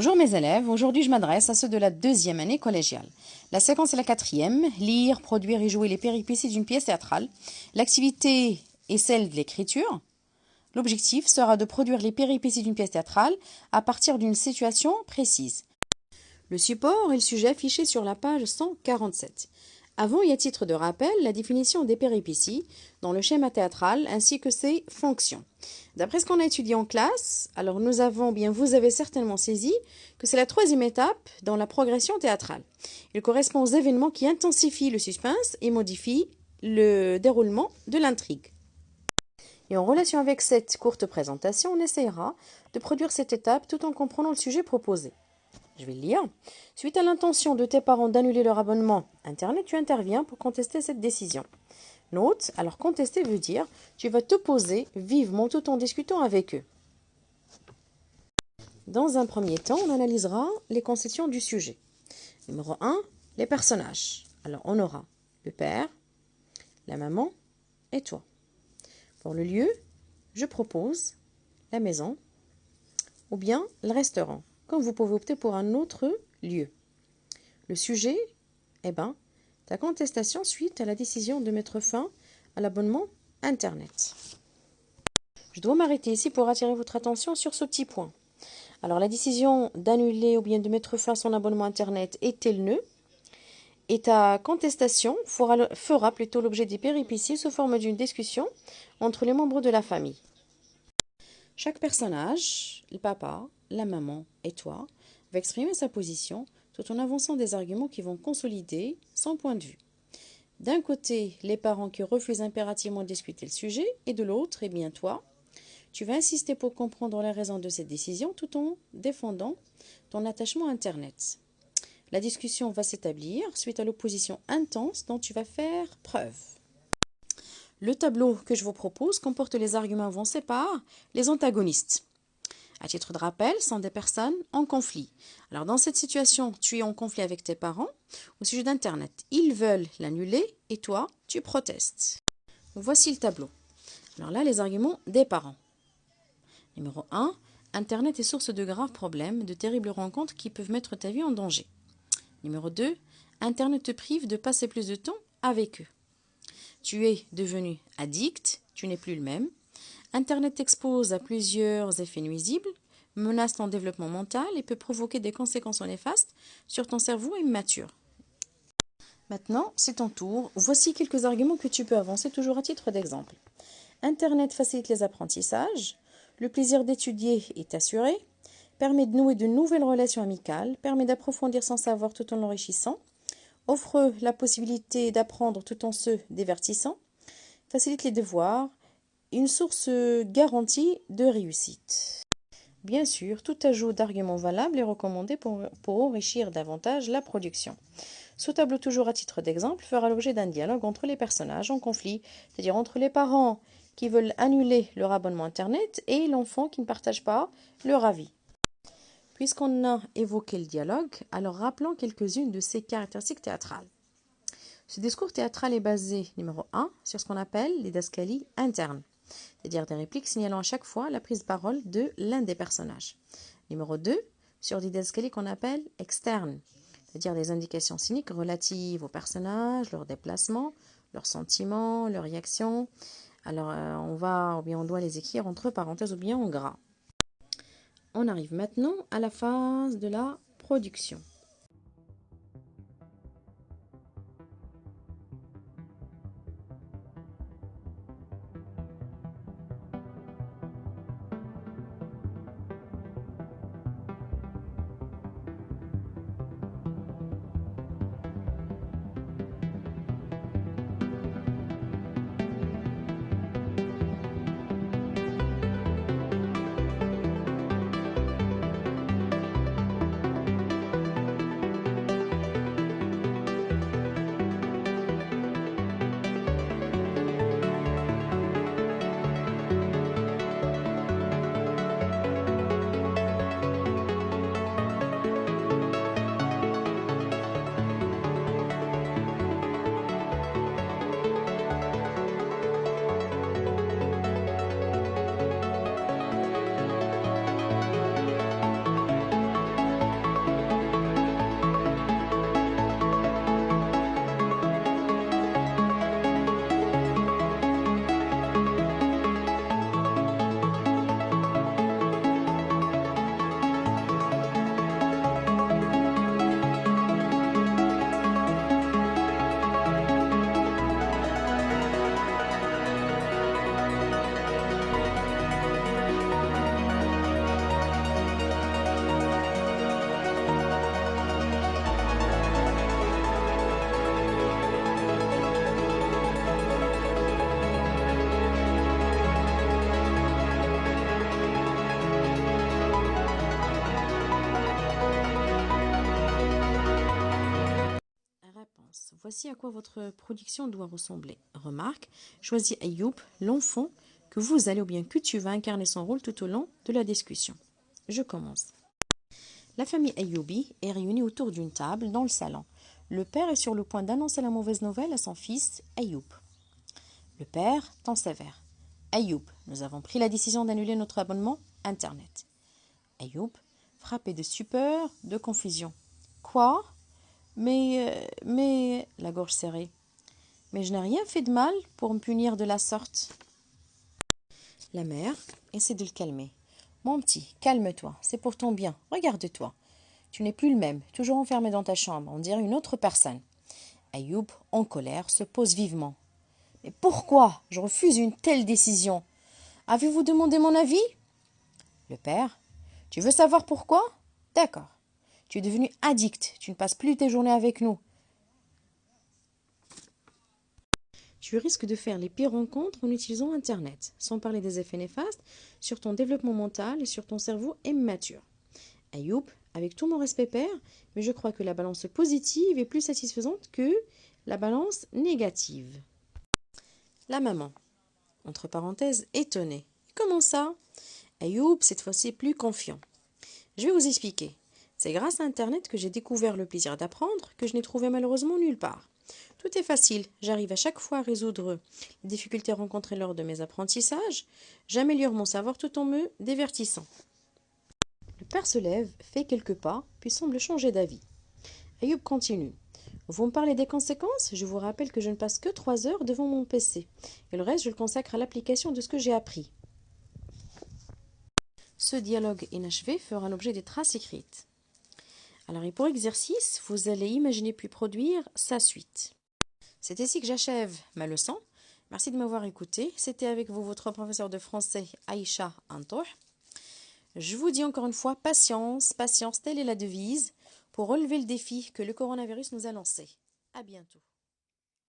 Bonjour mes élèves, aujourd'hui je m'adresse à ceux de la deuxième année collégiale. La séquence est la quatrième, lire, produire et jouer les péripéties d'une pièce théâtrale. L'activité est celle de l'écriture. L'objectif sera de produire les péripéties d'une pièce théâtrale à partir d'une situation précise. Le support est le sujet affiché sur la page 147. Avant et à titre de rappel, la définition des péripéties dans le schéma théâtral ainsi que ses fonctions. D'après ce qu'on a étudié en classe, alors vous avez certainement saisi que c'est la troisième étape dans la progression théâtrale. Il correspond aux événements qui intensifient le suspense et modifient le déroulement de l'intrigue. Et en relation avec cette courte présentation, on essaiera de produire cette étape tout en comprenant le sujet proposé. Je vais le lire. Suite à l'intention de tes parents d'annuler leur abonnement Internet, tu interviens pour contester cette décision. Note, alors contester veut dire tu vas t'opposer vivement tout en discutant avec eux. Dans un premier temps, on analysera les constituants du sujet. Numéro 1, les personnages. Alors on aura le père, la maman et toi. Pour le lieu, je propose la maison ou bien le restaurant. Comme vous pouvez opter pour un autre lieu. Le sujet, ta contestation suite à la décision de mettre fin à l'abonnement Internet. Je dois m'arrêter ici pour attirer votre attention sur ce petit point. Alors, la décision d'annuler ou bien de mettre fin à son abonnement Internet était le nœud, et ta contestation fera plutôt l'objet des péripéties sous forme d'une discussion entre les membres de la famille. Chaque personnage, le papa, la maman et toi, va exprimer sa position tout en avançant des arguments qui vont consolider son point de vue. D'un côté, les parents qui refusent impérativement de discuter le sujet, et de l'autre, toi, tu vas insister pour comprendre les raisons de cette décision tout en défendant ton attachement à Internet. La discussion va s'établir suite à l'opposition intense dont tu vas faire preuve. Le tableau que je vous propose comporte les arguments avancés par les antagonistes. À titre de rappel, sont des personnes en conflit. Alors dans cette situation, tu es en conflit avec tes parents au sujet d'Internet. Ils veulent l'annuler et toi, tu protestes. Voici le tableau. Alors là, les arguments des parents. Numéro 1, Internet est source de graves problèmes, de terribles rencontres qui peuvent mettre ta vie en danger. Numéro 2, Internet te prive de passer plus de temps avec eux. Tu es devenu addict, tu n'es plus le même. Internet t'expose à plusieurs effets nuisibles, menace ton développement mental et peut provoquer des conséquences néfastes sur ton cerveau immature. Maintenant, c'est ton tour. Voici quelques arguments que tu peux avancer toujours à titre d'exemple. Internet facilite les apprentissages, le plaisir d'étudier est assuré, permet de nouer de nouvelles relations amicales, permet d'approfondir son savoir tout en l'enrichissant, offre la possibilité d'apprendre tout en se divertissant, facilite les devoirs, une source garantie de réussite. Bien sûr, tout ajout d'arguments valables est recommandé pour enrichir davantage la production. Ce tableau, toujours à titre d'exemple, fera l'objet d'un dialogue entre les personnages en conflit, c'est-à-dire entre les parents qui veulent annuler leur abonnement Internet et l'enfant qui ne partage pas leur avis. Puisqu'on a évoqué le dialogue, alors rappelons quelques-unes de ses caractéristiques théâtrales. Ce discours théâtral est basé, numéro 1, sur ce qu'on appelle les didascalies internes, c'est-à-dire des répliques signalant à chaque fois la prise de parole de l'un des personnages. Numéro 2, sur des didascalies qu'on appelle externes, c'est-à-dire des indications cyniques relatives aux personnages, leurs déplacements, leurs sentiments, leurs réactions. Alors, on doit les écrire entre parenthèses ou bien en gras. On arrive maintenant à la phase de la production. voici à quoi votre production doit ressembler. Remarque, choisis Ayoub, l'enfant que vous allez ou bien que tu vas incarner son rôle tout au long de la discussion. Je commence. La famille Ayoubi est réunie autour d'une table dans le salon. Le père est sur le point d'annoncer la mauvaise nouvelle à son fils Ayoub. Le père tend sévère. Ayoub, nous avons pris la décision d'annuler notre abonnement Internet. Ayoub, frappé de stupeur, de confusion. Quoi ? Mais, la gorge serrée. Mais je n'ai rien fait de mal pour me punir de la sorte. La mère essaie de le calmer. Mon petit, calme-toi, c'est pour ton bien, regarde-toi. Tu n'es plus le même, toujours enfermé dans ta chambre, on dirait une autre personne. Ayoub, en colère, se pose vivement. Mais pourquoi je refuse une telle décision? Avez-vous demandé mon avis? Le père, tu veux savoir pourquoi? D'accord. Tu es devenu addict, tu ne passes plus tes journées avec nous. Tu risques de faire les pires rencontres en utilisant Internet, sans parler des effets néfastes sur ton développement mental et sur ton cerveau immature. Ayoub, avec tout mon respect père, mais je crois que la balance positive est plus satisfaisante que la balance négative. La maman, entre parenthèses, étonnée. Comment ça? Ayoub, cette fois-ci, plus confiant. Je vais vous expliquer. C'est grâce à Internet que j'ai découvert le plaisir d'apprendre que je n'ai trouvé malheureusement nulle part. Tout est facile, j'arrive à chaque fois à résoudre les difficultés rencontrées lors de mes apprentissages, j'améliore mon savoir tout en me divertissant. Le père se lève, fait quelques pas, puis semble changer d'avis. Ayoub continue. Vous me parlez des conséquences? Je vous rappelle que je ne passe que 3 heures devant mon PC, et le reste je le consacre à l'application de ce que j'ai appris. Ce dialogue inachevé fera l'objet des traces écrites. Alors, et pour exercice, vous allez imaginer puis produire sa suite. C'est ici que j'achève ma leçon. Merci de m'avoir écouté. C'était avec vous votre professeur de français Aïcha Antoh. Je vous dis encore une fois, patience, patience, telle est la devise pour relever le défi que le coronavirus nous a lancé. À bientôt.